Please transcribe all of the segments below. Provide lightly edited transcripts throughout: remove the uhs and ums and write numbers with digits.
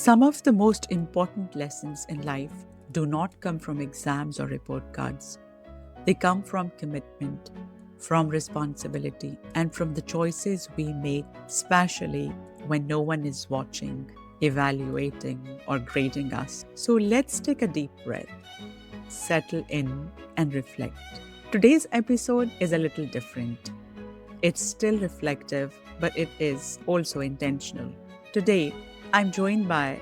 Some of the most important lessons in life do not come from exams or report cards. They come from commitment, from responsibility, and from the choices we make, especially when no one is watching, evaluating, or grading us. So let's take a deep breath, settle in, and reflect. Today's episode is a little different. It's still reflective, but it is also intentional. Today, I'm joined by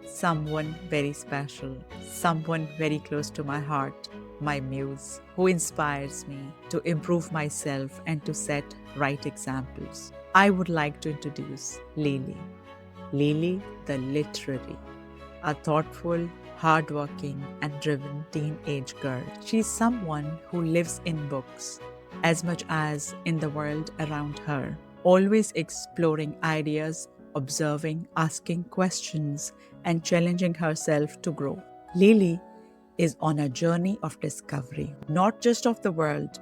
someone very special, someone very close to my heart, my muse, who inspires me to improve myself and to set right examples. I would like to introduce LeeLee the Literary, a thoughtful, hardworking, and driven teenage girl. She's someone who lives in books as much as in the world around her, always exploring ideas, observing, asking questions, and challenging herself to grow. LeeLee is on a journey of discovery, not just of the world,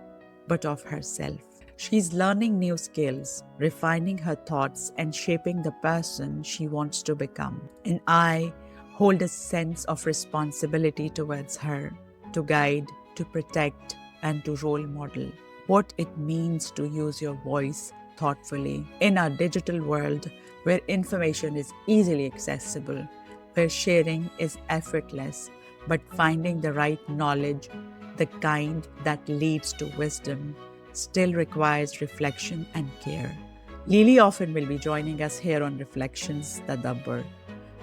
but of herself. She's learning new skills, refining her thoughts, and shaping the person she wants to become. And I hold a sense of responsibility towards her, to guide, to protect, and to role model what it means to use your voice thoughtfully in our digital world where information is easily accessible, where sharing is effortless, but finding the right knowledge, the kind that leads to wisdom, still requires reflection and care. LeeLee often will be joining us here on Reflections Tadabbur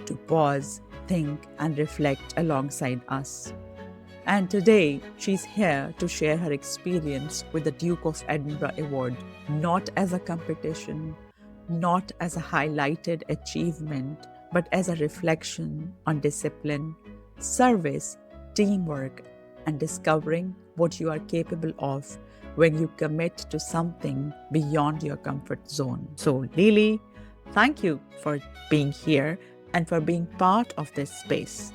to pause, think, and reflect alongside us. And today, she's here to share her experience with the Duke of Edinburgh Award, not as a competition, not as a highlighted achievement, but as a reflection on discipline, service, teamwork, and discovering what you are capable of when you commit to something beyond your comfort zone. So, LeeLee, thank you for being here and for being part of this space.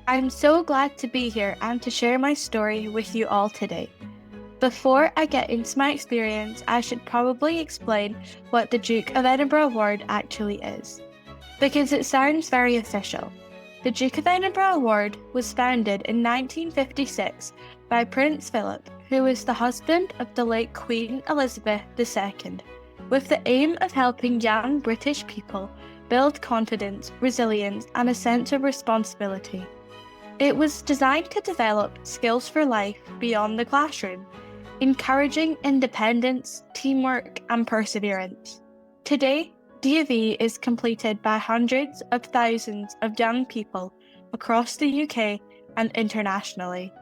I'm so glad to be here and to share my story with you all today. Before I get into my experience, I should probably explain what the Duke of Edinburgh Award actually is, because it sounds very official. The Duke of Edinburgh Award was founded in 1956 by Prince Philip, who was the husband of the late Queen Elizabeth II, with the aim of helping young British people build confidence, resilience, and a sense of responsibility. It was designed to develop skills for life beyond the classroom, encouraging independence, teamwork, and perseverance. Today, DAV is completed by hundreds of thousands of young people across the UK and internationally,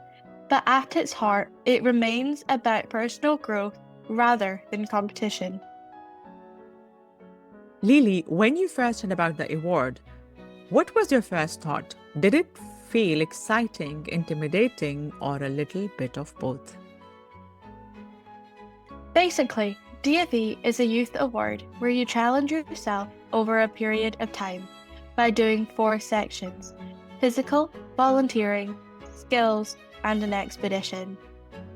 but at its heart, it remains about personal growth rather than competition. LeeLee, when you first heard about the award, what was your first thought? Did it feel exciting, intimidating, or a little bit of both? Basically, DAV is a youth award where you challenge yourself over a period of time by doing 4 sections: physical, volunteering, skills, and an expedition.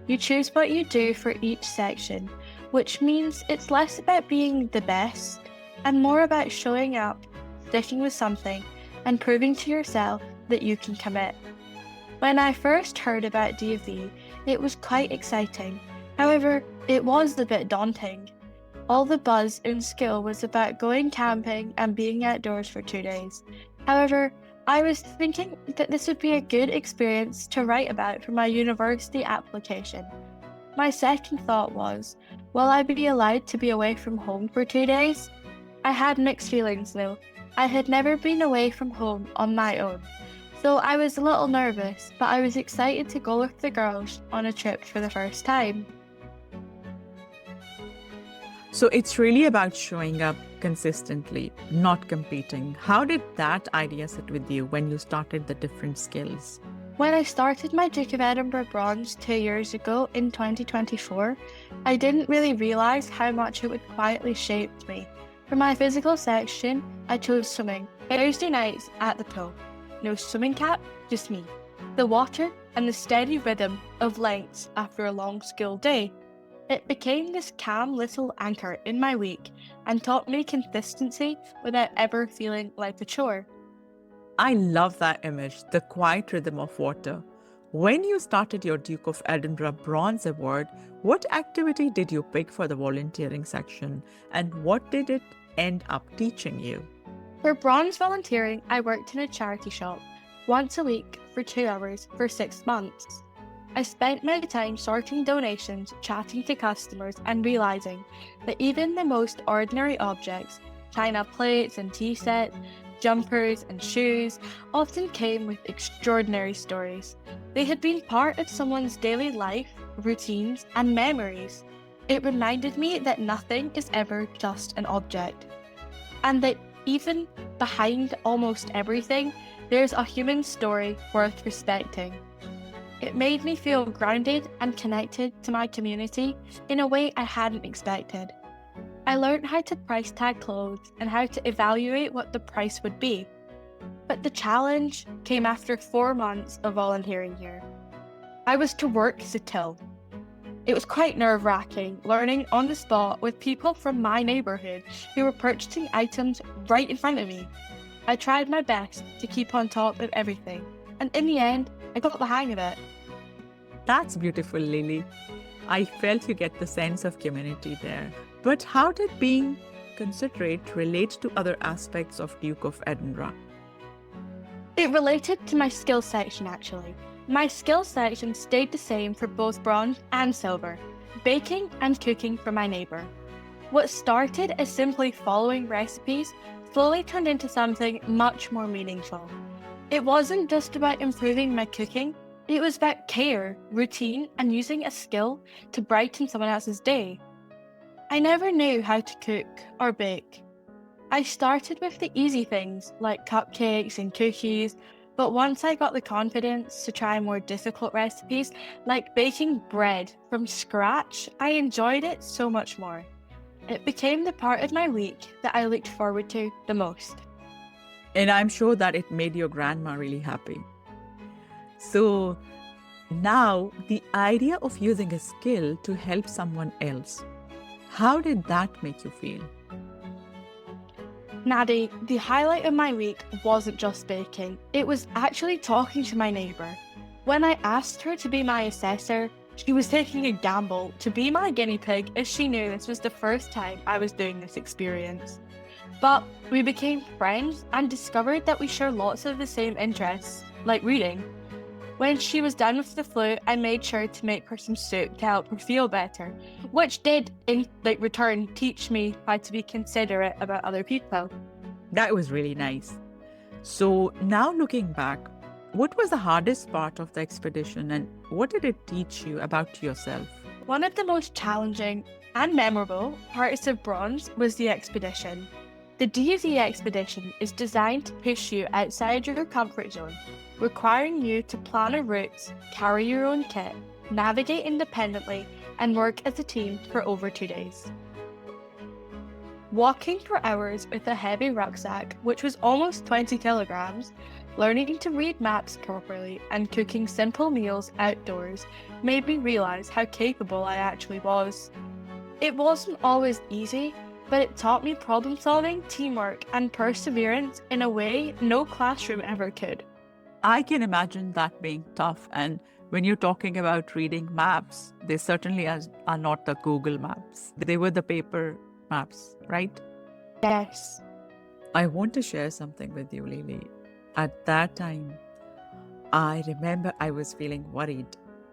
You choose what you do for each section, which means it's less about being the best and more about showing up, sticking with something, and proving to yourself that you can commit. When I first heard about DAV, it was quite exciting. However, it was a bit daunting. All the buzz and skill was about going camping and being outdoors for 2 days. However, I was thinking that this would be a good experience to write about for my university application. My second thought was, will I be allowed to be away from home for 2 days? I had mixed feelings though. I had never been away from home on my own, so I was a little nervous, but I was excited to go with the girls on a trip for the first time. So it's really about showing up consistently, not competing. How did that idea sit with you when you started the different skills? When I started my Duke of Edinburgh Bronze 2 years ago in 2024, I didn't really realise how much it would quietly shape me. For my physical section, I chose swimming. Thursday nights at the pool. No swimming cap, just me. The water and the steady rhythm of lengths after a long school day. It became this calm little anchor in my week and taught me consistency without ever feeling like a chore. I love that image, the quiet rhythm of water. When you started your Duke of Edinburgh Bronze Award, what activity did you pick for the volunteering section, and what did it end up teaching you? For bronze volunteering, I worked in a charity shop once a week for 2 hours for 6 months. I spent my time sorting donations, chatting to customers, and realising that even the most ordinary objects, china plates and tea sets, jumpers and shoes, often came with extraordinary stories. They had been part of someone's daily life, routines, and memories. It reminded me that nothing is ever just an object, and that even behind almost everything, there's a human story worth respecting. It made me feel grounded and connected to my community in a way I hadn't expected. I learned how to price tag clothes and how to evaluate what the price would be. But the challenge came after 4 months of volunteering here. I was to work as a till. It was quite nerve-wracking learning on the spot with people from my neighbourhood who were purchasing items right in front of me. I tried my best to keep on top of everything, and in the end, I got the hang of it. That's beautiful, LeeLee. I felt you get the sense of community there. But how did being considerate relate to other aspects of Duke of Edinburgh? It related to my skills section actually. My skills section stayed the same for both bronze and silver, baking and cooking for my neighbour. What started as simply following recipes slowly turned into something much more meaningful. It wasn't just about improving my cooking, it was about care, routine, and using a skill to brighten someone else's day. I never knew how to cook or bake. I started with the easy things like cupcakes and cookies, but once I got the confidence to try more difficult recipes like baking bread from scratch, I enjoyed it so much more. It became the part of my week that I looked forward to the most. And I'm sure that it made your grandma really happy. So now the idea of using a skill to help someone else, how did that make you feel? Naddy, the highlight of my week wasn't just baking, it was actually talking to my neighbour. When I asked her to be my assessor, she was taking a gamble to be my guinea pig as she knew this was the first time I was doing this experience. But we became friends and discovered that we share lots of the same interests, like reading. When she was done with the flu, I made sure to make her some soup to help her feel better, which did, in return, teach me how to be considerate about other people. That was really nice. So now looking back, what was the hardest part of the expedition and what did it teach you about yourself? One of the most challenging and memorable parts of Bronze was the expedition. The DV expedition is designed to push you outside your comfort zone, requiring you to plan a route, carry your own kit, navigate independently, and work as a team for over 2 days. Walking for hours with a heavy rucksack, which was almost 20 kilograms, learning to read maps properly, and cooking simple meals outdoors made me realise how capable I actually was. It wasn't always easy, but it taught me problem solving, teamwork, and perseverance in a way no classroom ever could. I can imagine that being tough. And when you're talking about reading maps, they certainly are not the Google maps. They were the paper maps, right? Yes. I want to share something with you, LeeLee. At that time, I remember I was feeling worried.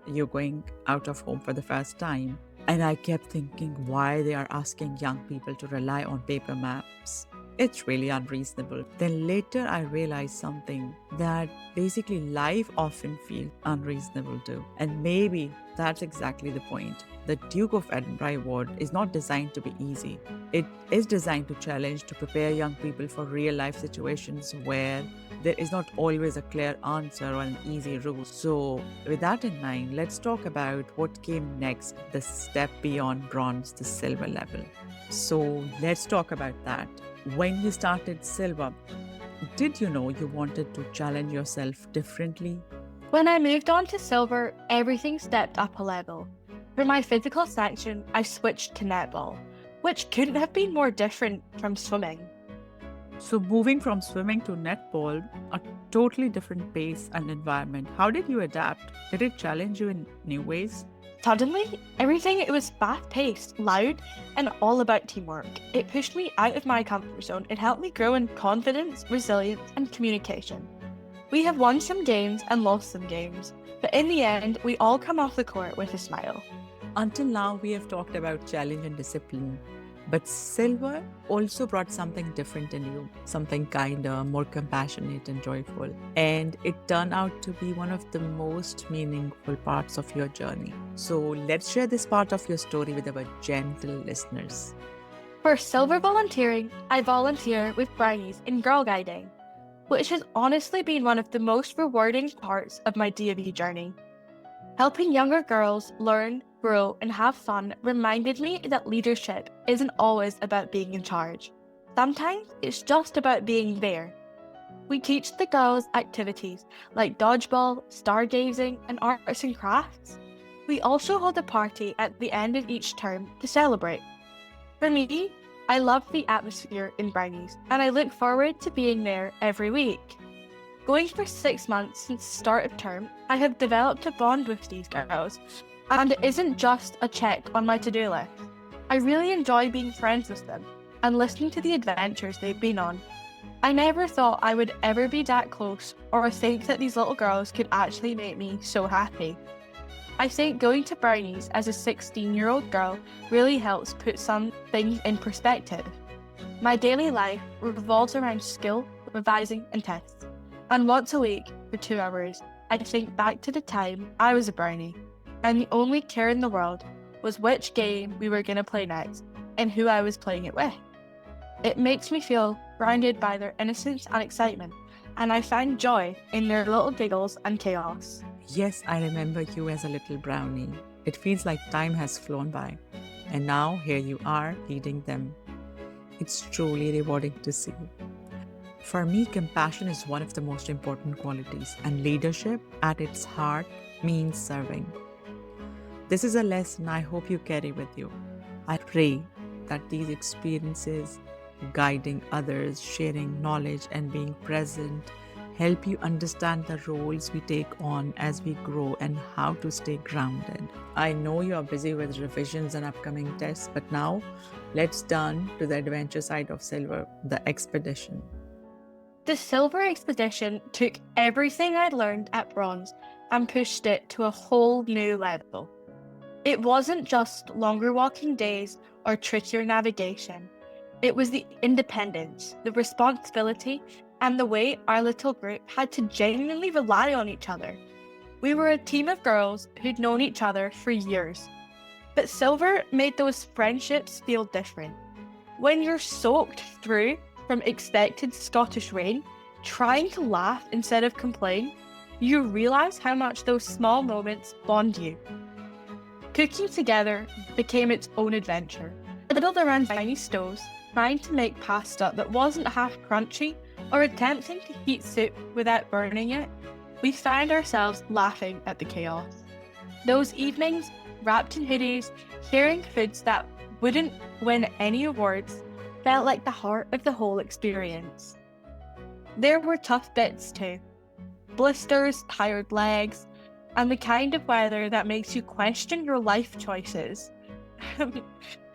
You're going out of home for the first time. And I kept thinking why they are asking young people to rely on paper maps. It's really unreasonable. Then later I realized something, that basically life often feels unreasonable too. And maybe that's exactly the point. The Duke of Edinburgh Award is not designed to be easy. It is designed to challenge, to prepare young people for real life situations where there is not always a clear answer or an easy route. So with that in mind, let's talk about what came next, the step beyond bronze, the silver level. So let's talk about that. When you started silver, did you know you wanted to challenge yourself differently? When I moved on to silver, everything stepped up a level. For my physical section, I switched to netball, which couldn't have been more different from swimming. So, moving from swimming to netball, a totally different pace and environment. How did you adapt? Did it challenge you in new ways? Suddenly, everything it was fast-paced, loud, and all about teamwork. It pushed me out of my comfort zone. It helped me grow in confidence, resilience, and communication. We have won some games and lost some games, but in the end, we all come off the court with a smile. Until now, we have talked about challenge and discipline, but silver also brought something different in you, something kinder, more compassionate, and joyful. And it turned out to be one of the most meaningful parts of your journey. So let's share this part of your story with our gentle listeners. For silver volunteering, I volunteer with brownies in girl guiding, which has honestly been one of the most rewarding parts of my DV journey. Helping younger girls learn, grow, and have fun reminded me that leadership isn't always about being in charge. Sometimes it's just about being there. We teach the girls activities like dodgeball, stargazing, and arts and crafts. We also hold a party at the end of each term to celebrate. For me, I love the atmosphere in brownies, and I look forward to being there every week. Going for 6 months since the start of term, I have developed a bond with these girls, and it isn't just a check on my to-do list. I really enjoy being friends with them and listening to the adventures they've been on. I never thought I would ever be that close or think that these little girls could actually make me so happy. I think going to brownies as a 16-year-old girl really helps put some things in perspective. My daily life revolves around school, revising, and tests. And once a week, for 2 hours, I think back to the time I was a brownie, and the only care in the world was which game we were going to play next and who I was playing it with. It makes me feel grounded by their innocence and excitement, and I find joy in their little giggles and chaos. Yes, I remember you as a little brownie. It feels like time has flown by, and now here you are leading them. It's truly rewarding to see. For me, compassion is one of the most important qualities, and leadership at its heart means serving. This is a lesson I hope you carry with you. I pray that these experiences, guiding others, sharing knowledge, and being present, help you understand the roles we take on as we grow and how to stay grounded. I know you are busy with revisions and upcoming tests, but now let's turn to the adventure side of silver, the expedition. The silver expedition took everything I'd learned at bronze and pushed it to a whole new level. It wasn't just longer walking days or trickier navigation. It was the independence, the responsibility, and the way our little group had to genuinely rely on each other. We were a team of girls who'd known each other for years. But silver made those friendships feel different. When you're soaked through from expected Scottish rain, trying to laugh instead of complain, you realise how much those small moments bond you. Cooking together became its own adventure. Huddled around tiny stoves, trying to make pasta that wasn't half crunchy, or attempting to heat soup without burning it, we found ourselves laughing at the chaos. Those evenings, wrapped in hoodies, sharing foods that wouldn't win any awards, felt like the heart of the whole experience. There were tough bits too. Blisters, tired legs, and the kind of weather that makes you question your life choices.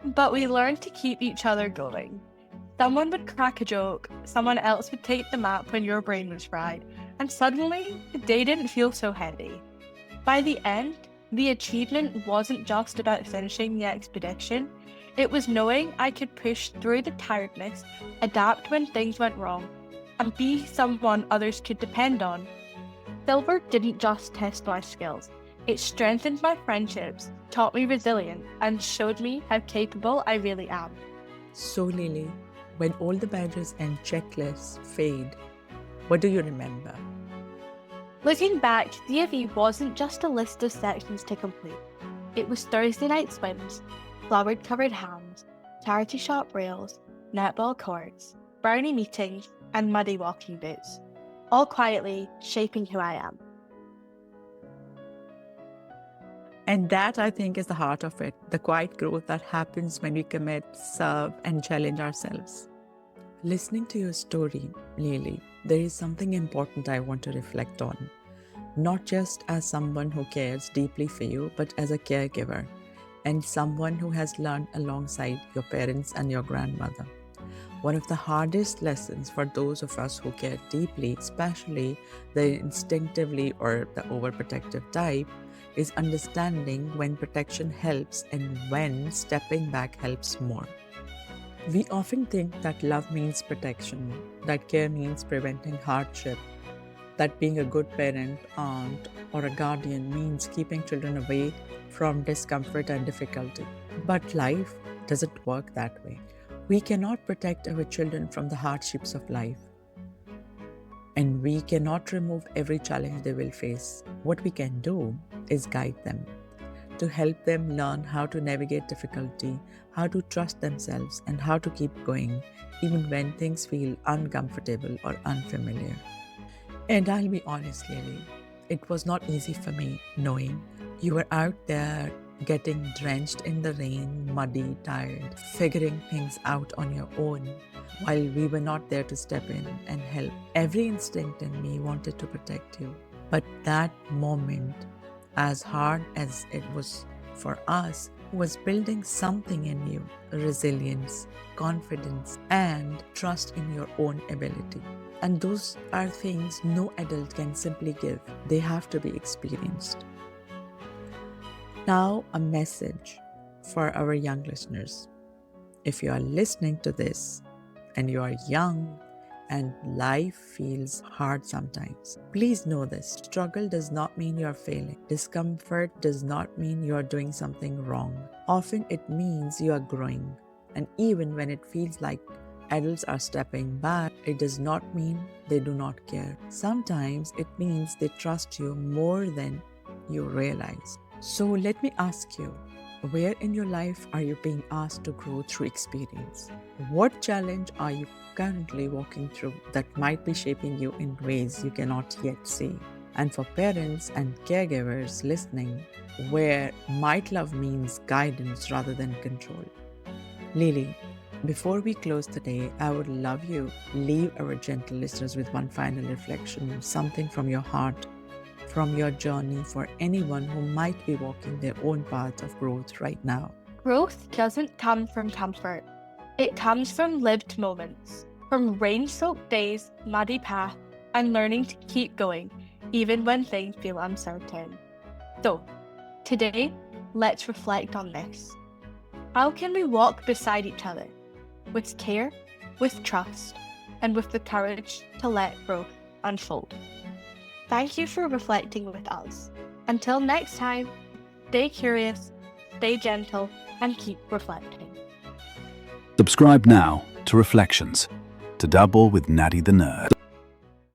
But we learned to keep each other going. Someone would crack a joke, someone else would take the map when your brain was fried, and suddenly the day didn't feel so heavy. By the end, the achievement wasn't just about finishing the expedition, it was knowing I could push through the tiredness, adapt when things went wrong, and be someone others could depend on. Silver didn't just test my skills, it strengthened my friendships, taught me resilience, and showed me how capable I really am. So LeeLee, when all the badges and checklists fade, what do you remember? Looking back, DFE wasn't just a list of sections to complete. It was Thursday night swims, flowered-covered hams, charity shop rails, netball courts, brownie meetings, and muddy walking boots, all quietly shaping who I am. And that, I think, is the heart of it, the quiet growth that happens when we commit, serve, and challenge ourselves. Listening to your story, LeeLee, there is something important I want to reflect on. Not just as someone who cares deeply for you, but as a caregiver and someone who has learned alongside your parents and your grandmother. One of the hardest lessons for those of us who care deeply, especially the instinctively or the overprotective type, is understanding when protection helps and when stepping back helps more. We often think that love means protection, that care means preventing hardship, that being a good parent, aunt, or a guardian means keeping children away from discomfort and difficulty. But life doesn't work that way. We cannot protect our children from the hardships of life, and we cannot remove every challenge they will face. What we can do is guide them, to help them learn how to navigate difficulty, how to trust themselves, and how to keep going, even when things feel uncomfortable or unfamiliar. And I'll be honest, LeeLee, it was not easy for me knowing you were out there getting drenched in the rain, muddy, tired, figuring things out on your own, while we were not there to step in and help. Every instinct in me wanted to protect you. But that moment, as hard as it was for us, was building something in you: resilience, confidence, and trust in your own ability. And those are things no adult can simply give. They have to be experienced. Now, a message for our young listeners. If you are listening to this and you are young and life feels hard sometimes, please know this: struggle does not mean you are failing. Discomfort does not mean you are doing something wrong. Often it means you are growing. And even when it feels like adults are stepping back, it does not mean they do not care. Sometimes it means they trust you more than you realize. So let me ask you, where in your life are you being asked to grow through experience? What challenge are you currently walking through that might be shaping you in ways you cannot yet see? And for parents and caregivers listening, where might love means guidance rather than control? LeeLee, before we close today, I would love you to leave our gentle listeners with one final reflection, something from your heart, from your journey, for anyone who might be walking their own path of growth right now. Growth doesn't come from comfort. It comes from lived moments, from rain-soaked days, muddy paths, and learning to keep going, even when things feel uncertain. So, today, let's reflect on this. How can we walk beside each other, with care, with trust, and with the courage to let growth unfold? Thank you for reflecting with us. Until next time, stay curious, stay gentle, and keep reflecting. Subscribe now to Reflections, Tadabbur with Naddy the Nerd.